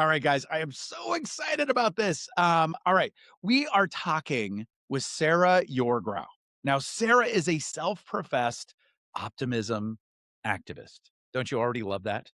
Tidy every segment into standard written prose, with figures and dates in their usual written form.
All right, guys, I am so excited about this. All right, we are talking with Sarah Yourgrau. Now, Sarah is a self-professed optimism activist. Don't you already love that?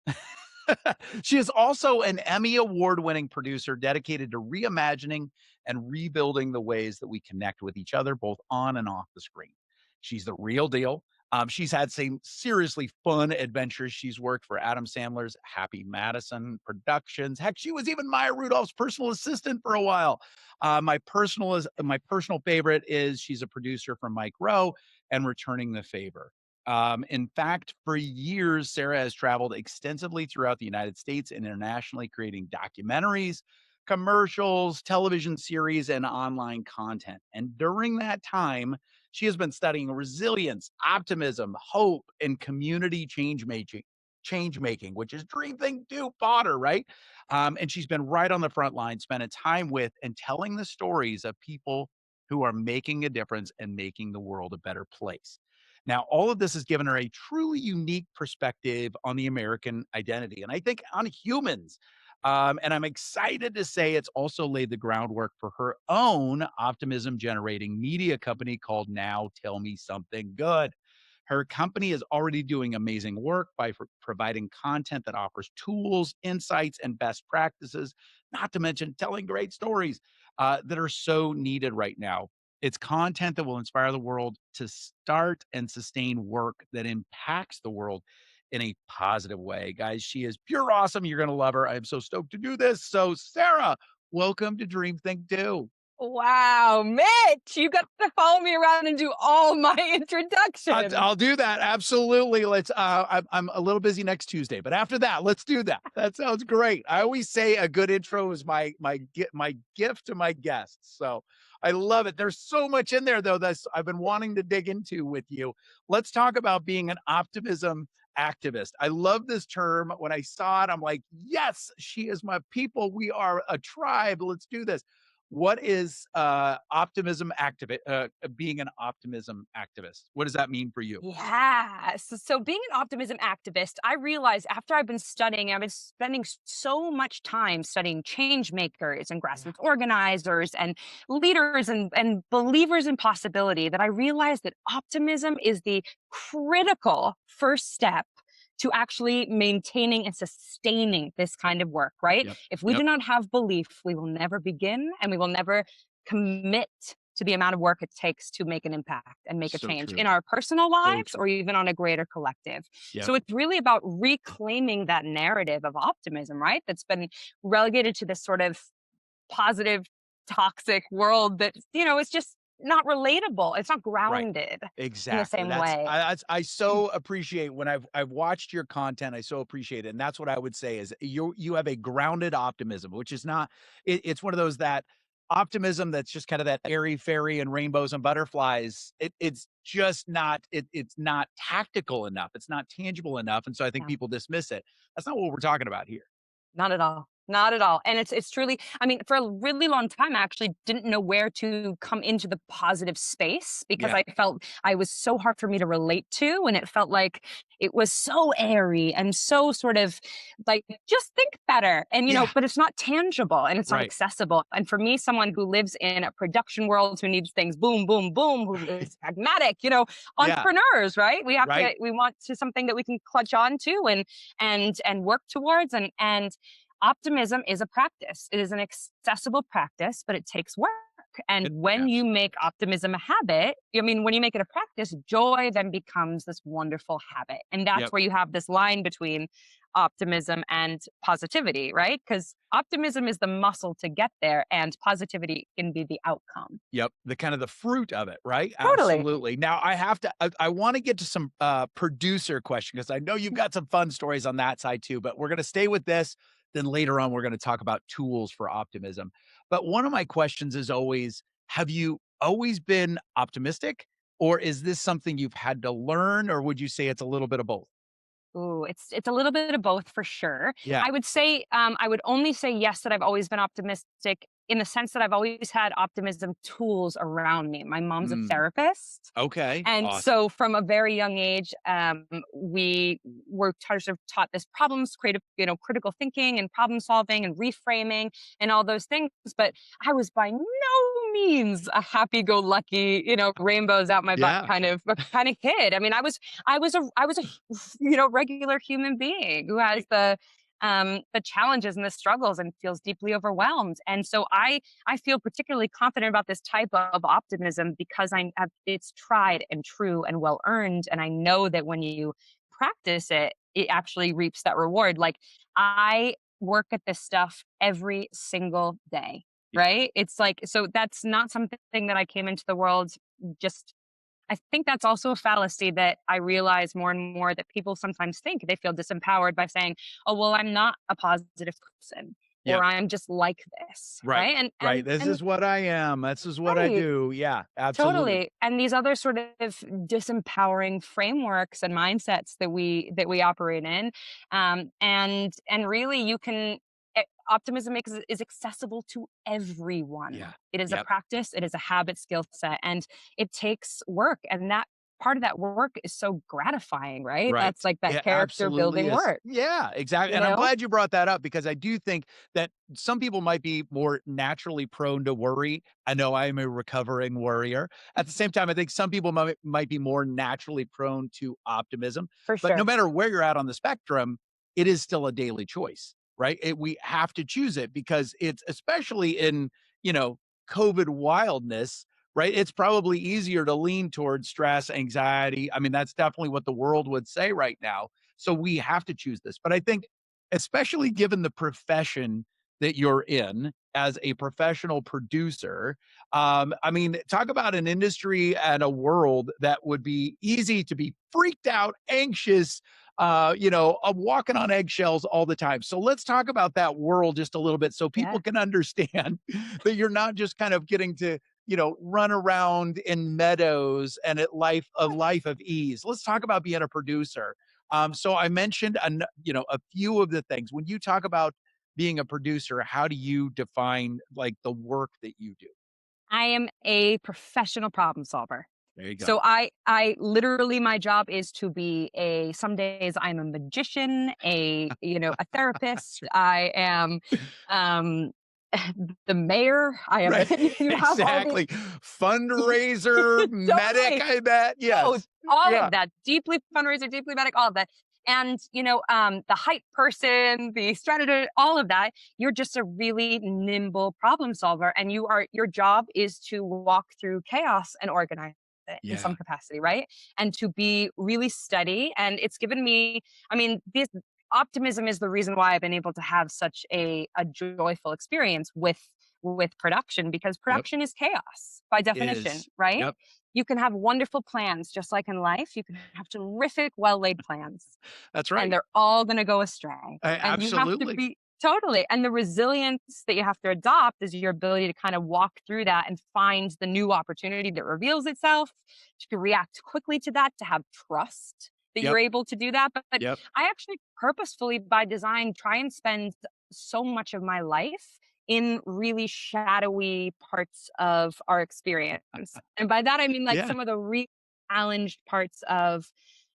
She is also an Emmy-Award winning producer dedicated to reimagining and rebuilding the ways that we connect with each other, both on and off the screen. She's the real deal. She's had some seriously fun adventures. She's worked for Adam Sandler's Happy Madison Productions. Heck, she was even Maya Rudolph's personal assistant for a while. My personal favorite is she's a producer for Mike Rowe and Returning the Favor. In fact, for years, Sarah has traveled extensively throughout the United States and internationally, creating documentaries, commercials, television series, and online content. And during that time, she has been studying resilience, optimism, hope, and community change making, which is dream thing do fodder, right? And she's been right on the front line, spending time with and telling the stories of people who are making a difference and making the world a better place. Now, all of this has given her a truly unique perspective on the American identity, and I think on humans. And I'm excited to say it's also laid the groundwork for her own optimism generating media company called Now Tell Me Something Good. Her company is already doing amazing work by providing content that offers tools, insights, and best practices, not to mention telling great stories that are so needed right now. It's content that will inspire the world to start and sustain work that impacts the world in a positive way. Guys, she is pure awesome. You're going to love her. I am so stoked to do this. So, Sarah, welcome to Dream Think Do. Wow, Mitch, you got to follow me around and do all my introductions. I'll do that. Absolutely. I'm a little busy next Tuesday, but after that, let's do that. That sounds great. I always say a good intro is my gift to my guests. So I love it. There's so much in there though that I've been wanting to dig into with you. Let's talk about being an optimism activist. I love this term. When I saw it, I'm like, yes, she is my people. We are a tribe. Let's do this. What is being an optimism activist? What does that mean for you? Yeah. So being an optimism activist, I realized after I've been spending so much time studying change makers and Yeah. grassroots organizers and leaders and believers in possibility that I realized that optimism is the critical first step to actually maintaining and sustaining this kind of work, right? Yep. If we Yep. do not have belief, we will never begin and we will never commit to the amount of work it takes to make an impact and make a So change true. in our personal So lives true. or even on a greater collective. Yep. So it's really about reclaiming that narrative of optimism, right? That's been relegated to this sort of positive, toxic world that, it's just not relatable. It's not Right. grounded in the Exactly. same way. I so appreciate when I've watched your content. I so appreciate it, and that's what I would say is you have a grounded optimism, which is not. It's one of those that optimism that's just kind of that airy fairy and rainbows and butterflies. It's just not. It's not tactical enough. It's not tangible enough, and so I think Yeah. people dismiss it. That's not what we're talking about here. Not at all. Not at all. And it's truly, I mean, for a really long time, I actually didn't know where to come into the positive space because Yeah. I felt I was so hard for me to relate to. And it felt like it was so airy and so sort of like, just think better. And, Yeah. but it's not tangible and it's not Right. accessible. And for me, someone who lives in a production world who needs things boom, boom, boom, who is pragmatic, Yeah. entrepreneurs, right? Right. We want to something that we can clutch on to and work towards. And optimism is a practice. It is an accessible practice, but it takes work. And It when you absolutely make does. optimism a habit, I mean, when you make it a practice, joy then becomes this wonderful habit. And that's Yep. where you have this line between optimism and positivity, right? Because optimism is the muscle to get there, and positivity can be the outcome. Yep, the kind of the fruit of it, right? Totally. Absolutely. Now I wanna get to some, producer question because I know you've got some fun stories on that side too, but we're gonna stay with this, then later on, we're gonna talk about tools for optimism. But one of my questions is always, have you always been optimistic, or is this something you've had to learn, or would you say it's a little bit of both? Ooh, it's a little bit of both for sure. Yeah. I would say, I would only say yes that I've always been optimistic in the sense that I've always had optimism tools around me. My mom's a Mm, therapist, okay, and awesome. so from a very young age, we were sort of taught this problems, creative, critical thinking and problem solving and reframing and all those things. But I was by no means a happy-go-lucky, rainbows out my butt Yeah, kind of kid. I mean, I was a regular human being who has the challenges and the struggles and feels deeply overwhelmed. And so I feel particularly confident about this type of optimism because it's tried and true and well earned. And I know that when you practice it, it actually reaps that reward. Like I work at this stuff every single day, yeah, right? It's like, so that's not something that I came into the world just I think that's also a fallacy that I realize more and more that people sometimes think they feel disempowered by saying, "Oh, well, I'm not a positive person," yeah. or "I'm just like this," Right, right? And right. and This and is what I am. This is what I right, do. Yeah, absolutely. totally. And these other sort of disempowering frameworks and mindsets that we operate in, and really, optimism is accessible to everyone. Yeah. It is a Yep. practice, it is a habit skill set, and it takes work. And that part of that work is so gratifying, right? Right. That's like that It character absolutely building is. work, Yeah, exactly. you And I'm know? glad you brought that up because I do think that some people might be more naturally prone to worry. I know I am a recovering worrier. At the same time, I think some people might be more naturally prone to optimism. For But no sure. matter where you're at on the spectrum, it is still a daily choice, right? We have to choose it because it's especially in, you know, COVID wildness, right? It's probably easier to lean towards stress, anxiety. I mean, that's definitely what the world would say right now. So we have to choose this. But I think, especially given the profession that you're in as a professional producer, I mean, talk about an industry and a world that would be easy to be freaked out, anxious, walking on eggshells all the time. So let's talk about that world just a little bit so people Yeah. can understand that you're not just kind of getting to run around in meadows and at life of ease. Let's talk about being a producer. So I mentioned, a few of the things when you talk about being a producer. How do you define like the work that you do? I am a professional problem solver. There you So go. I literally my job is to be some days I'm a magician, a therapist. Sure. I am um the mayor. I am Right. you have all these Exactly. Fundraiser, medic, totally. I bet. Oh, Yes. all Yeah. of that. Deeply fundraiser, deeply medic, all of that. And, the hype person, the strategist, all of that, you're just a really nimble problem solver. And your job is to walk through chaos and organize it in Yeah. some capacity, right? And to be really steady. And it's given me, I mean, this optimism is the reason why I've been able to have such a joyful experience with production because Yep. production is chaos by definition, Is. right? Yep. You can have wonderful plans, just like in life. You can have terrific, well laid plans, That's and right. they're all going to go astray. And you have to Absolutely. be totally. And the resilience that you have to adopt is your ability to kind of walk through that and find the new opportunity that reveals itself, to react quickly to that, to have trust that you're Yep. able to do that. But Yep. I actually purposefully, by design, try and spend so much of my life in really shadowy parts of our experience. And by that, I mean like Yeah. some of the really challenged parts of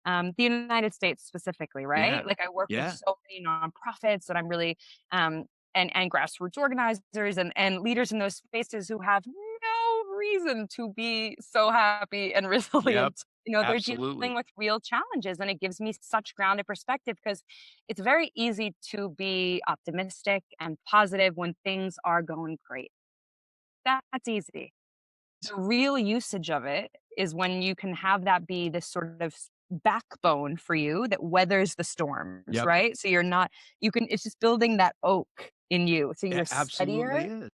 the United States specifically, Yeah. right? Like I work with Yeah. so many nonprofits that I'm really, and grassroots organizers and leaders in those spaces who have no reason to be so happy and Yep. resilient. They're dealing Absolutely. with real challenges, and it gives me such grounded perspective because it's very easy to be optimistic and positive when things are going great. That's easy. The real usage of it is when you can have that be this sort of backbone for you that weathers the storms, Yep. right? So you're not, it's just building that oak in you. So It you're absolutely steadier. is.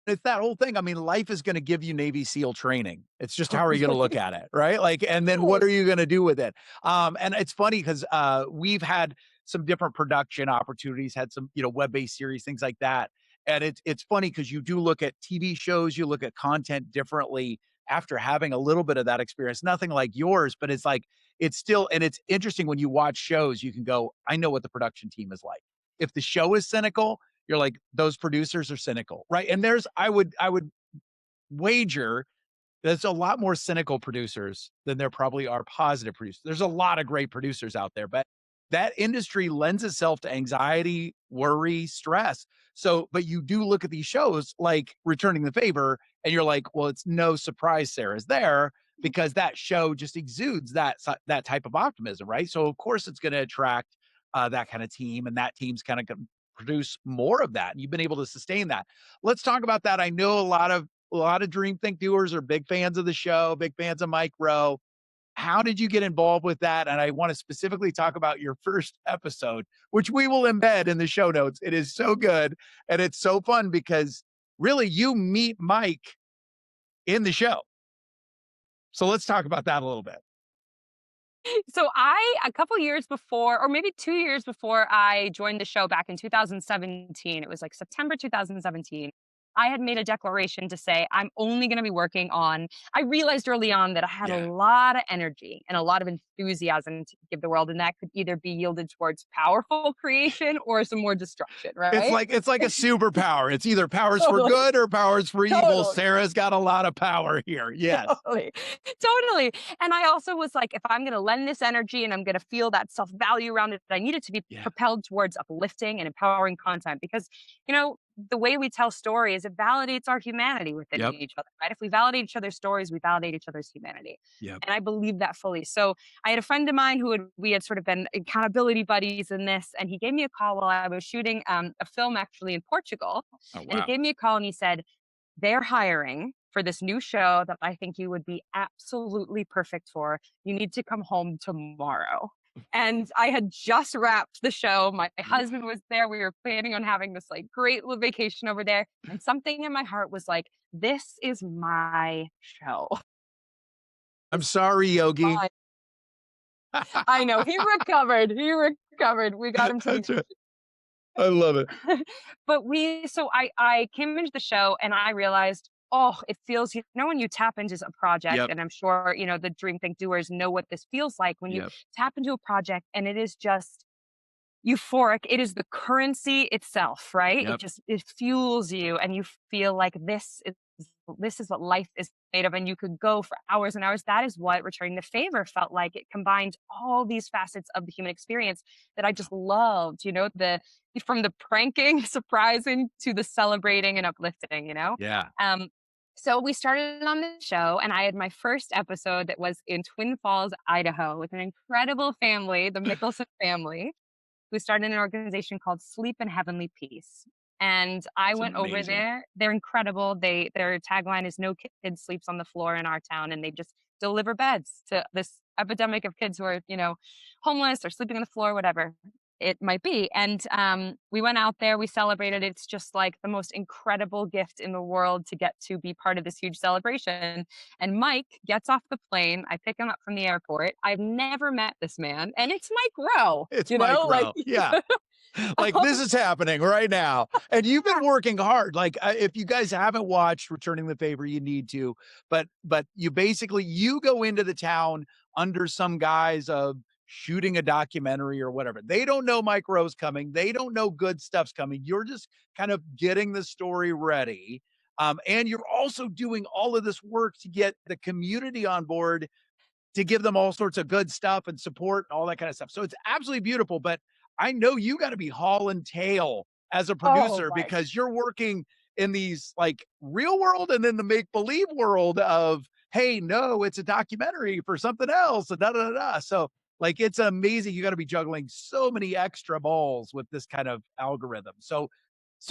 It's that whole thing. I mean, life is gonna give you Navy SEAL training. It's just how are you gonna Totally. look at it, right? Like, and then what Totally. are you gonna do with it? And it's funny because we've had some different production opportunities, had some, web-based series, things like that. And it's funny because you do look at TV shows, you look at content differently after having a little bit of that experience. Nothing like yours, but it's like it's still and it's interesting when you watch shows, you can go, I know what the production team is like. If the show is cynical, you're like, those producers are cynical, right? And I would wager there's a lot more cynical producers than there probably are positive producers. There's a lot of great producers out there, but that industry lends itself to anxiety, worry, stress. So, but you do look at these shows like Returning the Favor, and you're like, well, it's no surprise Sarah's there because that show just exudes that type of optimism, right? So, of course, it's going to attract that kind of team, and that team's kind of produce more of that. And you've been able to sustain that. Let's talk about that. I know a lot of Dream Think doers are big fans of the show, big fans of Mike Rowe. How did you get involved with that? And I want to specifically talk about your first episode, which we will embed in the show notes. It is so good. And it's so fun because really you meet Mike in the show. So let's talk about that a little bit. So a couple years before, or maybe 2 years before I joined the show back in 2017, it was like September 2017. I had made a declaration to say, I'm only going to be working on. I realized early on that I had a Yeah. lot of energy and a lot of enthusiasm to give the world, and that could either be yielded towards powerful creation or some more destruction, It's right? like it's like a superpower. It's either powers for Totally, good or powers for evil. totally. Sarah's got a lot of power here. Yes. Totally. Totally. And I also was like, if I'm going to lend this energy and I'm going to feel that self value around it, I need it to be Yeah. propelled towards uplifting and empowering content because, the way we tell stories, it validates our humanity within Yep. each other, right? If we validate each other's stories, we validate each other's humanity. Yep. And I believe that fully. So I had a friend of mine we had sort of been accountability buddies in this, and he gave me a call while I was shooting a film actually in Portugal. Oh And he wow. gave me a call and he said, they're hiring for this new show that I think you would be absolutely perfect for. You need to come home tomorrow. And I had just wrapped the show. My husband was there. We were planning on having this like great little vacation over there. And something in my heart was like, this is my show. I'm sorry, Yogi. Mine. I know. He recovered. He recovered. We got him to the That's right. I love it. so I came into the show and I realized, oh, it feels, when you tap into a project, Yep. and I'm sure, the Dream Think doers know what this feels like when you Yep. tap into a project and it is just euphoric. It is the currency itself, right? Yep. It fuels you and you feel like this is what life is made of, and you could go for hours and hours. That is what Returning the Favor felt like. It combined all these facets of the human experience that I just loved, the from the pranking, surprising, to the celebrating and uplifting. Yeah. So we started on the show, and I had my first episode that was in Twin Falls, Idaho, with an incredible family, the Mickelson family, who started an organization called Sleep in Heavenly Peace. And I It's went over amazing. there. They're incredible. Their tagline is "No kid sleeps on the floor" in our town, and they just deliver beds to this epidemic of kids who are, homeless or sleeping on the floor, whatever it might be. And we went out there, we celebrated. It's just like the most incredible gift in the world to get to be part of this huge celebration. And Mike gets off the plane. I pick him up from the airport. I've never met this man, and it's Mike Rowe. It's Mike Like Rowe. Yeah. Like this is happening right now. And you've been working hard. Like if you guys haven't watched Returning the Favor, you need to. But you go into the town under some guise of shooting a documentary or whatever. They don't know Mike Rowe's coming. They don't know good stuff's coming. You're just kind of getting the story ready. And you're also doing all of this work to get the community on board to give them all sorts of good stuff and support and all that kind of stuff. So it's absolutely beautiful. But I know you got to be hauling tail as a oh producer my because you're working in these like real world and then the make believe world of, hey, no, it's a documentary for something else. And da da da. Da. So like it's amazing. You got to be juggling so many extra balls with this kind of algorithm.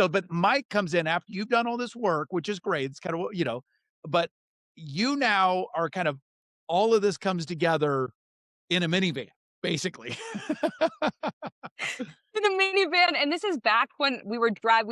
But Mike comes in after you've done all this work, which is great. It's kind of but you now are kind of all of this comes together in a minivan, basically. in a minivan. And this is back when we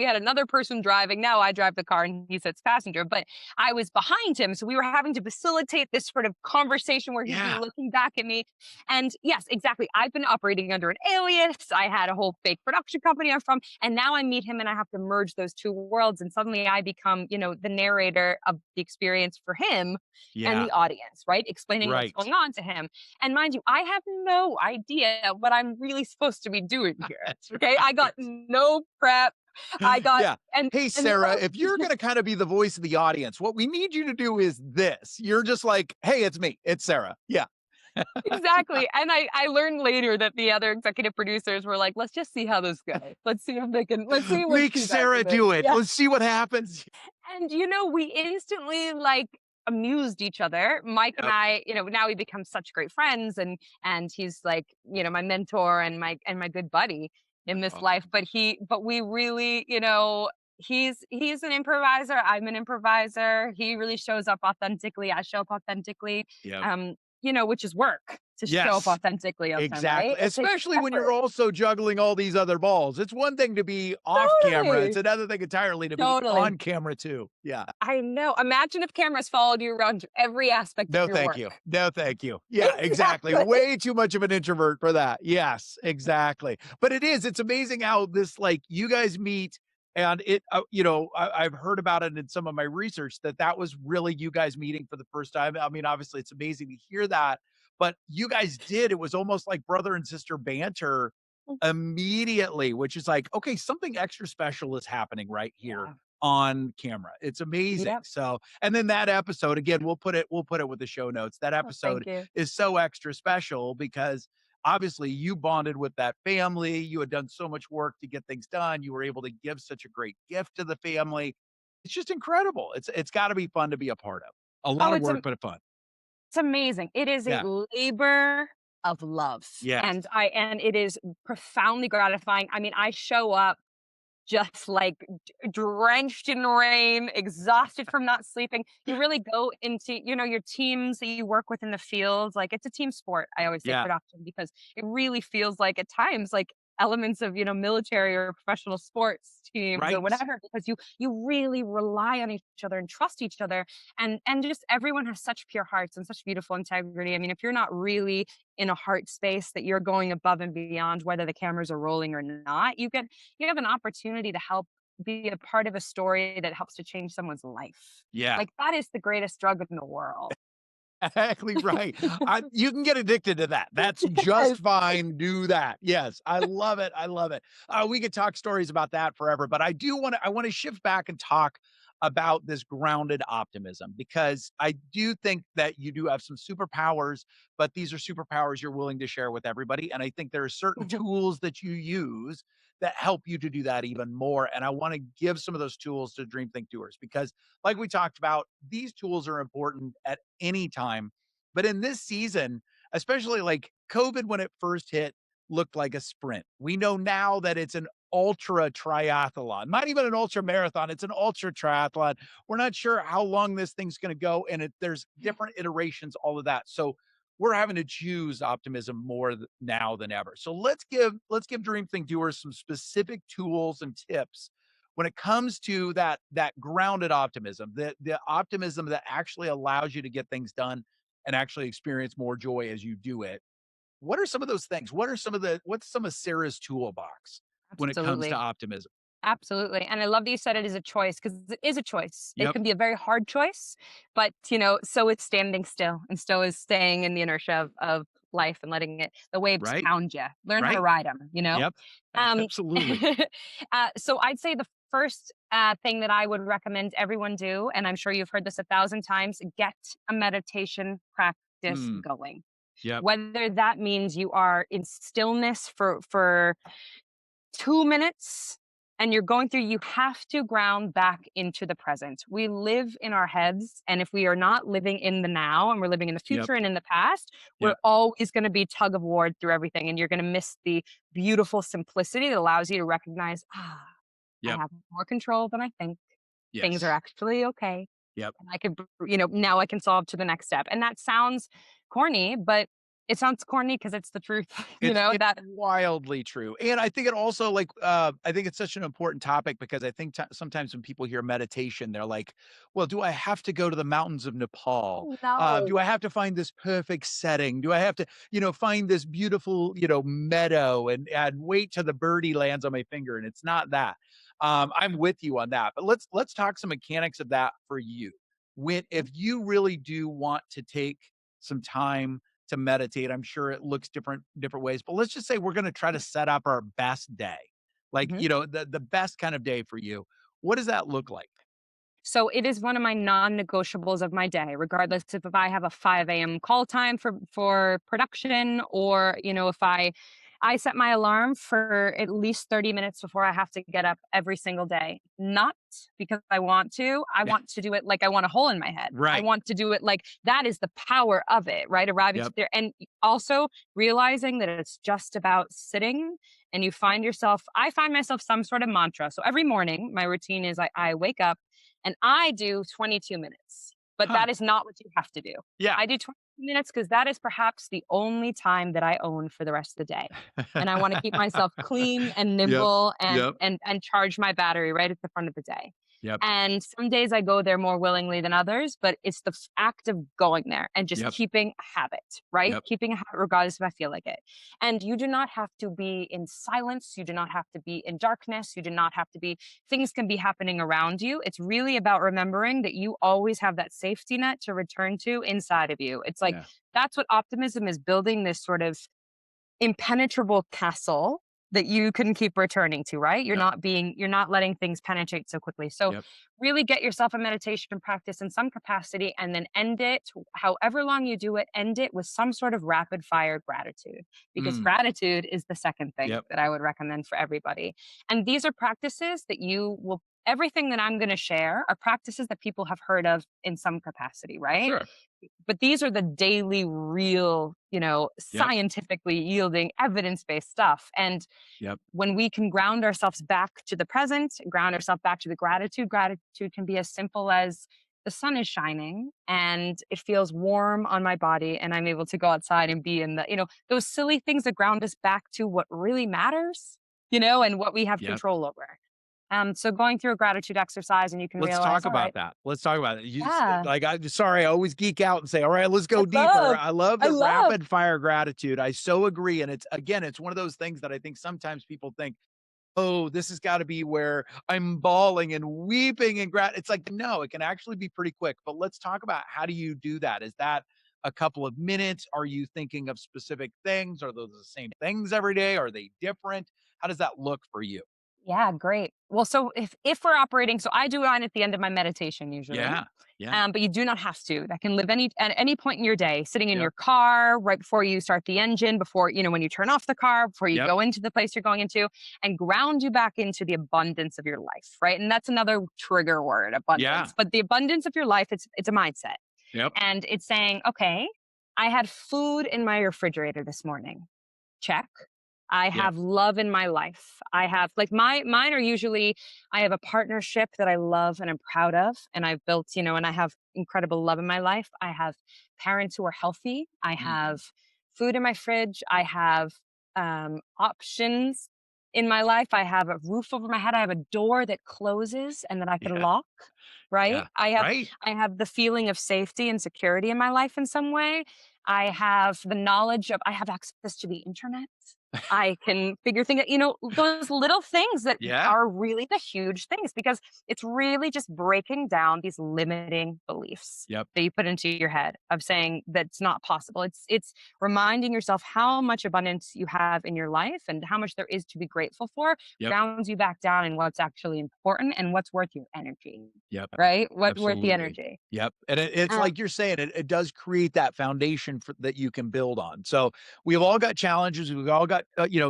had another person driving. Now I drive the car and he sits passenger, but I was behind him. So we were having to facilitate this sort of conversation where he'd be Yeah. looking back at me. And yes, exactly. I've been operating under an alias. I had a whole fake production company I'm from. And now I meet him and I have to merge those two worlds. And suddenly I become, the narrator of the experience for him and Yeah. the audience, right? Explaining what's Right. going on to him. And mind you, I have no idea what I'm really supposed to be doing here. That's Okay. I got right. no prep. I got Yeah. Hey, and the Sarah, if you're going to kind of be the voice of the audience, what we need you to do is this. You're just like, hey, it's me. It's Sarah. Yeah. exactly, and I learned later that the other executive producers were like, "Let's just see how this goes. Let's see what Make she does Sarah with it." do it. Yeah, Let's see what happens. and, we instantly, like, amused each other. Mike and Yep. I, now we become such great friends, and he's, like, my mentor and my good buddy in That's this life, awesome. but we really, he's an improviser, I'm an improviser. He really shows up authentically, I show up authentically, Yep. um, which is work to show up Yes. authentically on film, right? Exactly, It takes especially when you're effort. also juggling all these other balls. It's one thing to be off camera, it's Totally, another thing entirely to be totally. on camera too. Yeah. I know. Imagine if cameras followed you around every aspect of No, your thank you. work. No, thank you. Yeah, exactly. Exactly. Way too much of an introvert for that. Yes, exactly. But it's amazing how this, like, you guys meet and I've heard about it in some of my research that was really you guys meeting for the first time. I mean, obviously it's amazing to hear that, but you guys it was almost like brother and sister banter immediately, which is like, okay, something extra special is happening right here Yeah. on camera. It's amazing. Yep. So, and then that episode again, we'll put it with the show notes. That Oh, episode thank you. is so extra special because obviously you bonded with that family. You had done so much work to get things done. You were able to give such a great gift to the family. It's just incredible. It's got to be fun to be a part of. A lot Oh, of work, but fun. it's amazing. It is a Yeah. labor of love, Yes. and it is profoundly gratifying. I mean, I show up just like drenched in rain, exhausted from not sleeping. You really go into, your teams that you work with in the field. Like it's a team sport. I always say Yeah. production because it really feels like at times like elements of military or professional sports teams or Right. whatever because you really rely on each other and trust each other and just everyone has such pure hearts and such beautiful integrity. I mean, if you're not really in a heart space that you're going above and beyond whether the cameras are rolling or not, you have an opportunity to help be a part of a story that helps to change someone's life. Yeah. Like that is the greatest drug in the world. Exactly right. You can get addicted to that. That's just Yes. fine. Do that. Yes, I love it. I love it. We could talk stories about that forever, but I want to shift back and talk about this grounded optimism because I do think that you do have some superpowers, but these are superpowers you're willing to share with everybody. And I think there are certain tools that you use that help you to do that even more. And I want to give some of those tools to Dream Think Doers because like we talked about, these tools are important at any time. But in this season, especially like COVID when it first hit, looked like a sprint. We know now that it's an ultra triathlon, not even an ultra marathon. It's an ultra triathlon. We're not sure how long this thing's going to go, and there's different iterations, all of that. So we're having to choose optimism more now than ever. So let's give Dream Think Doers some specific tools and tips when it comes to that grounded optimism, the optimism that actually allows you to get things done and actually experience more joy as you do it. What are some of those things? What's some of Sarah's toolbox when it comes to Absolutely. optimism? Absolutely. And I love that you said it is a choice because it is a choice. It Yep. can be a very hard choice, but so is standing still and so is staying in the inertia of life and letting the waves Right. pound you. Learn how to Right. ride them. Yep. Um, Absolutely. so I'd say the first thing that I would recommend everyone do, and I'm sure you've heard this 1,000 times, get a meditation practice Mm, going. yep. Whether that means you are in stillness for 2 minutes and you're going through, you have to ground back into the present. We live in our heads. And if we are not living in the now and we're living in the Yep. future and in the past, we're Yep. always going to be tug of war through everything. And you're going to miss the beautiful simplicity that allows you to recognize, I Yep. have more control than I think. Things are Yes. actually okay. Yep. And I could, now I can solve to the next step. And that sounds corny, but it sounds corny because it's the truth, It's that wildly true, and I think it also, like, I think it's such an important topic because I think sometimes when people hear meditation, they're like, "Well, do I have to go to the mountains of Nepal? Do no. I have to find this perfect setting? Do I have to, find this beautiful, meadow and wait till the birdie lands on my finger?" And it's not that. I'm with you on that, but let's talk some mechanics of that for you. When if you really do want to take some time to meditate. I'm sure it looks different ways, but let's just say we're going to try to set up our best day. Like, Mhm. the best kind of day for you. What does that look like? So it is one of my non-negotiables of my day, regardless if I have a 5 a.m. call time for production, or if I set my alarm for at least 30 minutes before I have to get up every single day. Not because I want to. I Yeah. want to do it like I want a hole in my head. I Right. want to do it like that is the power of it, right? Arriving to Yep. there and also realizing that it's just about sitting and I find myself some sort of mantra. So every morning, my routine is I wake up and I do 22 minutes, but Huh. that is not what you have to do. Yeah. I do 22 minutes because that is perhaps the only time that I own for the rest of the day. And I want to keep myself clean and Yep. nimble and Yep. and charge my battery right at the front of the day. Yep. And some days I go there more willingly than others, but it's the act of going there and just Yep. keeping a habit, right? Yep. Keeping a habit regardless if I feel like it. And you do not have to be in silence. You do not have to be in darkness. You do not have to be, things can be happening around you. It's really about remembering that you always have that safety net to return to inside of you. It's like Yeah. that's what optimism is, building this sort of impenetrable castle that you can keep returning to, right? Yep. You're not letting things penetrate so quickly. So Yep. really get yourself a meditation practice in some capacity and then end it, however long you do it, end it with some sort of rapid fire gratitude, because Mm. gratitude is the second thing Yep. that I would recommend for everybody. And these are practices that you will everything that I'm going to share are practices that people have heard of in some capacity, right? Sure. But these are the daily, real, Yep. scientifically yielding evidence-based stuff. And Yep. when we can ground ourselves back to the present, ground ourselves back to the gratitude can be as simple as the sun is shining and it feels warm on my body and I'm able to go outside and be in those silly things that ground us back to what really matters, and what we have Yep. control over. So going through a gratitude exercise and you can Let's realize, talk all about right, that. Let's talk about it. yeah, I'm sorry, I always geek out and say, all right, let's I go deeper. love, I love I the love. rapid fire gratitude. I so agree. And it's one of those things that I think sometimes people think, oh, this has got to be where I'm bawling and weeping and it's like, no, it can actually be pretty quick. But let's talk about, how do you do that? Is that a couple of minutes? Are you thinking of specific things? Are those the same things every day? Are they different? How does that look for you? Yeah, great. Well, so if we're operating, so I do mine at the end of my meditation usually. Yeah. Yeah. But you do not have to. That can live at any point in your day, sitting in Yep. your car, right before you start the engine, before, when you turn off the car, before you Yep. go into the place you're going into, and ground you back into the abundance of your life, right? And that's another trigger word, Yeah. abundance. But the abundance of your life, it's a mindset. Yep. And it's saying, okay, I had food in my refrigerator this morning. Check. I Yep. have love in my life. I have like mine are usually, I have a partnership that I love and I'm proud of and I've built, and I have incredible love in my life. I have parents who are healthy. I Mhm. have food in my fridge. I have options in my life. I have a roof over my head. I have a door that closes and that I could Yeah. lock, right? Yeah. I have Right. I have the feeling of safety and security in my life in some way. I have the knowledge of I have access to the internet. I can figure things out, those little things that Yeah. are really the huge things because it's really just breaking down these limiting beliefs Yep. that you put into your head of saying that's not possible. It's reminding yourself how much abundance you have in your life and how much there is to be grateful for, Yep. grounds you back down in what's actually important and what's worth your energy, Yep. right? What's worth the Absolutely. energy. Yep. And it's Um, like you're saying, it does create that foundation that you can build on. So we've all got challenges. We've all got,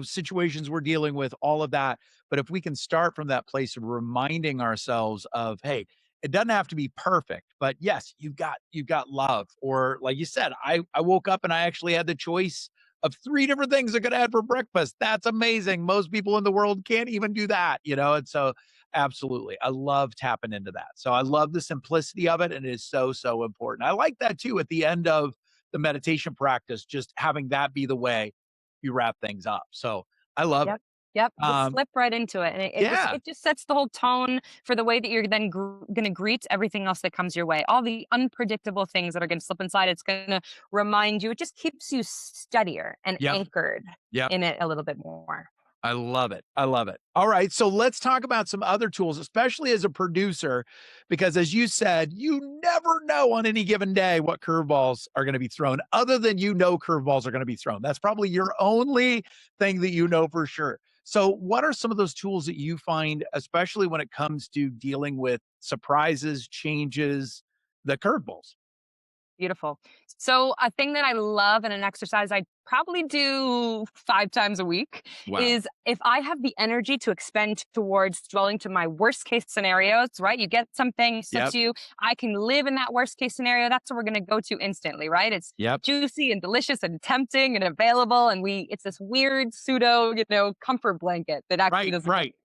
situations we're dealing with, all of that. But if we can start from that place of reminding ourselves of, hey, it doesn't have to be perfect, but yes, you've got love. Or like you said, I woke up and I actually had the choice of three different things I could have for breakfast. That's amazing. Most people in the world can't even do that. And so absolutely. I love tapping into that. So I love the simplicity of it. And it is so, so important. I like that too at the end of the meditation practice, just having that be the way you wrap things up. So I love Yep. it. Yep. Just Um, slip right into it. And it just yeah. it just sets the whole tone for the way that you're then gonna greet everything else that comes your way. All the unpredictable things that are gonna slip inside, it's gonna remind you. It just keeps you steadier and Yep. anchored Yep. in it a little bit more. I love it. I love it. All right. So let's talk about some other tools, especially as a producer, because as you said, you never know on any given day what curveballs are going to be thrown, other than curveballs are going to be thrown. That's probably your only thing that you know for sure. So, what are some of those tools that you find, especially when it comes to dealing with surprises, changes, the curveballs? Beautiful. So, a thing that I love and an exercise I probably do 5 times a week Wow. is if I have the energy to expend towards dwelling to my worst case scenarios, right? You get something said Yep. to you, I can live in that worst case scenario. That's what we're going to go to instantly, right? It's Yep. juicy and delicious and tempting and available. And it's this weird pseudo, comfort blanket that actually Right. doesn't. Right.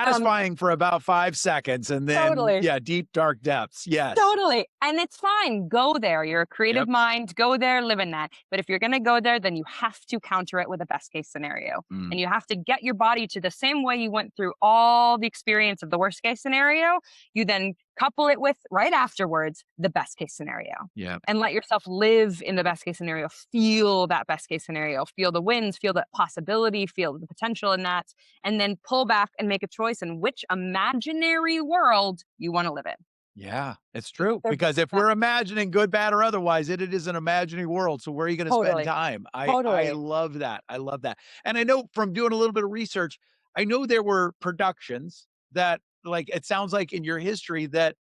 Um, Satisfying for about 5 seconds and then, totally. yeah, deep, dark depths. Yes. Totally. And it's fine. Go there. You're a creative Yep. mind. Go there, live in that. But if you're going to go there, then you have to counter it with a best case scenario. Mm. And you have to get your body to the same way you went through all the experience of the worst case scenario. You then couple it with right afterwards the best case scenario Yeah. and let yourself live in the best case scenario. Feel that best case scenario. Feel the wins, feel the possibility, feel the potential in that. And then pull back and make a choice in which imaginary world you want to live in. Yeah, it's true. They're Because if we're imagining good, bad, or otherwise, it is an imaginary world. So where are you going to spend Totally, time? I totally. love that. I love that. And I know from doing a little bit of research, I know there were productions that, like, it sounds like in your history that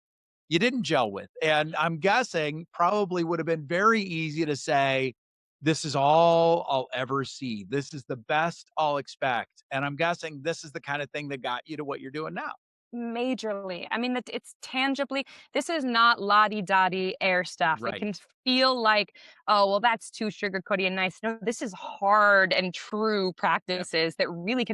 you didn't gel with. And I'm guessing probably would have been very easy to say, this is all I'll ever see. This is the best I'll expect. And I'm guessing this is the kind of thing that got you to what you're doing now. Majorly. I mean, it's tangibly, this is not la-di-da-di air stuff. It Right. can feel like, oh, well, that's too sugar-coaty and nice. No, this is hard and true Yep. practices that really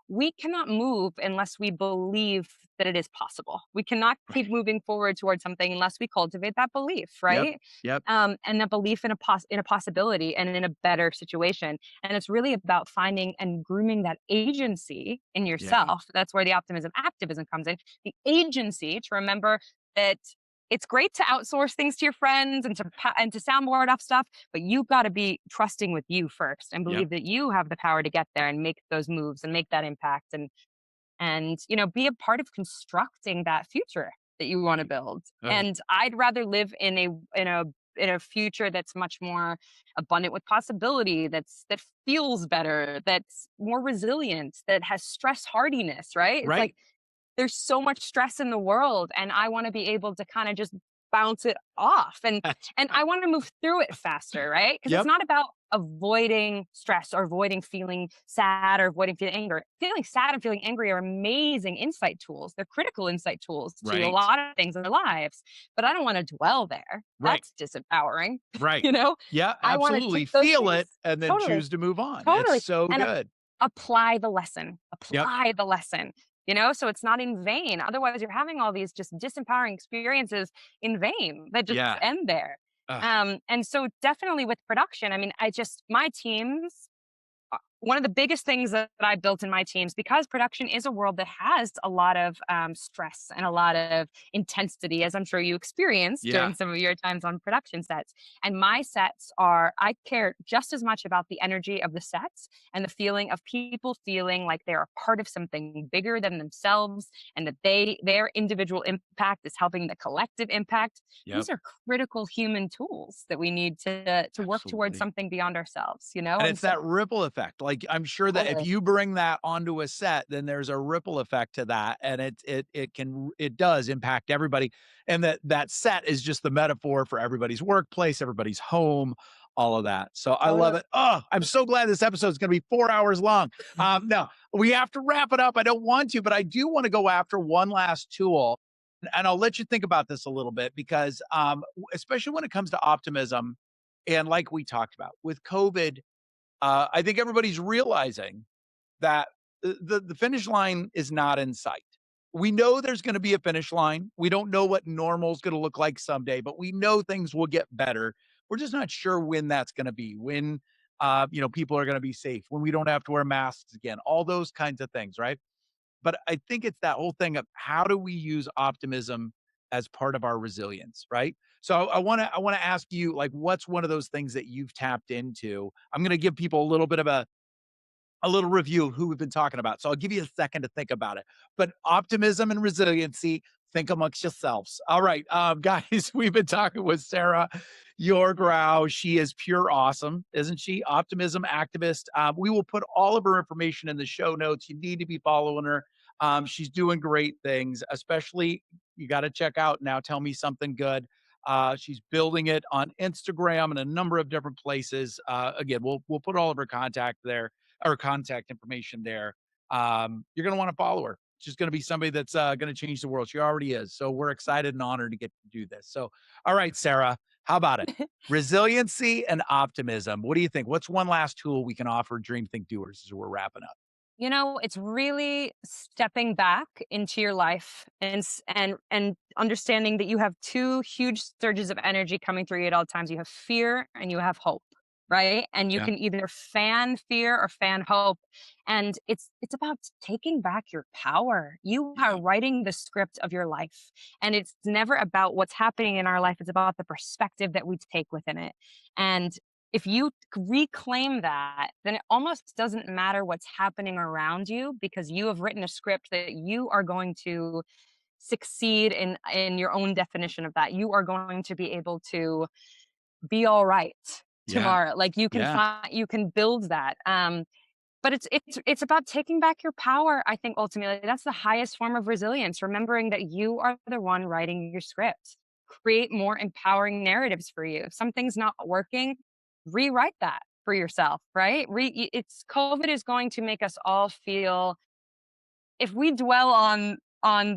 we cannot move unless we believe that it is possible. We cannot keep Right. moving forward towards something unless we cultivate that belief, Yep. right? Yep. And a belief in in a possibility and in a better situation. And it's really about finding and grooming that agency in Yeah. yourself. That's where the optimism activism comes in, the agency to remember that it's great to outsource things to your friends and to soundboard off stuff, but you've got to be trusting with you first and Yep. believe that you have the power to get there and make those moves and make that impact and be a part of constructing that future that you want to build. Ugh. And I'd rather live in a future that's much more abundant with possibility, that feels better, that's more resilient, that has stress hardiness, right? It's like Right. there's so much stress in the world and I want to be able to kind of just bounce it off That's and right. I want to move through it faster, right? Because it's Yep. not about avoiding stress or avoiding feeling sad or avoiding feeling anger. Feeling sad and feeling angry are amazing insight tools. They're critical insight tools to a Right. lot of things in our lives, but I don't want to dwell there. Right. That's disempowering. Right. you know, Yeah, I want to absolutely. take those Feel things it and then totally, choose to move on. It's totally, so and good. apply the lesson. Yep. Apply the lesson. So it's not in vain. Otherwise, you're having all these just disempowering experiences in vain that just Yeah. end there. Ugh. And so definitely with production, I mean, my teams one of the biggest things that I built in my teams, because production is a world that has a lot of stress and a lot of intensity, as I'm sure you experienced Yeah. during some of your times on production sets. And I care just as much about the energy of the sets and the feeling of people feeling like they're a part of something bigger than themselves and that their individual impact is helping the collective impact. Yep. These are critical human tools that we need to work towards Absolutely. something beyond ourselves, you know? And And it's so that ripple effect. Like, I'm sure that if totally. you bring that onto a set, then there's a ripple effect to that, and it does impact everybody, and that set is just the metaphor for everybody's workplace, everybody's home, all of that. So I love Totally. it. Oh, I'm so glad this episode is gonna be 4 hours long. No, we have to wrap it up. I don't want to, but I do wanna go after one last tool, and I'll let you think about this a little bit because, especially when it comes to optimism, and like we talked about, with COVID, I think everybody's realizing that the finish line is not in sight. We know there's going to be a finish line. We don't know what normal is going to look like someday, but we know things will get better. We're just not sure when that's going to be. When people are going to be safe. When we don't have to wear masks again. All those kinds of things, right? But I think it's that whole thing of how do we use optimism as part of our resilience, right? So I wanna ask you, like, what's one of those things that you've tapped into? I'm gonna give people a little bit of a little review of who we've been talking about. So I'll give you a second to think about it. But optimism and resiliency, Think amongst yourselves. All right, guys, we've been talking with Sarah Yourgrau. She is pure awesome, isn't she? Optimism activist. We will put all of her information in the show notes. You need to be following her. She's doing great things, especially you got to check out Now Tell Me Something Good. She's building it on Instagram and a number of different places. Again, we'll put all of her contact there or contact information there. You're going to want to follow her. She's going to be somebody that's going to change the world. She already is. So we're excited and honored to get to do this. So, all right, Sarah, how about it? Resiliency and optimism. What do you think? What's one last tool we can offer Dream Think doers as we're wrapping up? You know, it's really stepping back into your life and understanding that you have two huge surges of energy coming through you at all times. You have fear and you have hope, right? And you Yeah. can either fan fear or fan hope. And it's about taking back your power. You Yeah. are writing the script of your life. And it's never about what's happening in our life. It's about the perspective that we take within it. And if you reclaim that, then it almost doesn't matter what's happening around you because you have written a script that you are going to succeed in your own definition of that. You are going to be able to be all right Yeah. tomorrow. Like you can Yeah. find you can build that. But it's about taking back your power. I think ultimately that's the highest form of resilience. Remembering that you are the one writing your script. Create more empowering narratives for you. If something's not working, rewrite that for yourself. Right? It's COVID is going to make us all feel. If we dwell on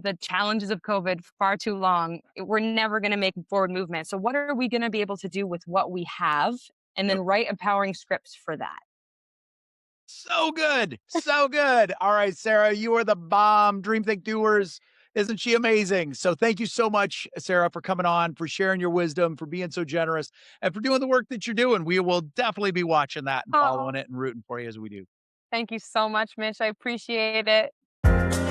the challenges of COVID far too long, we're never going to make forward movement. So what are we going to be able to do with what we have, and then Yep. write empowering scripts for that? So good. So good. All right, Sarah, you are the bomb. Dream Think doers. Isn't she amazing? So thank you so much, Sarah, for coming on, for sharing your wisdom, for being so generous, and for doing the work that you're doing. We will definitely be watching that and Oh, following it and rooting for you as we do. thank you so much, Mitch. I appreciate it.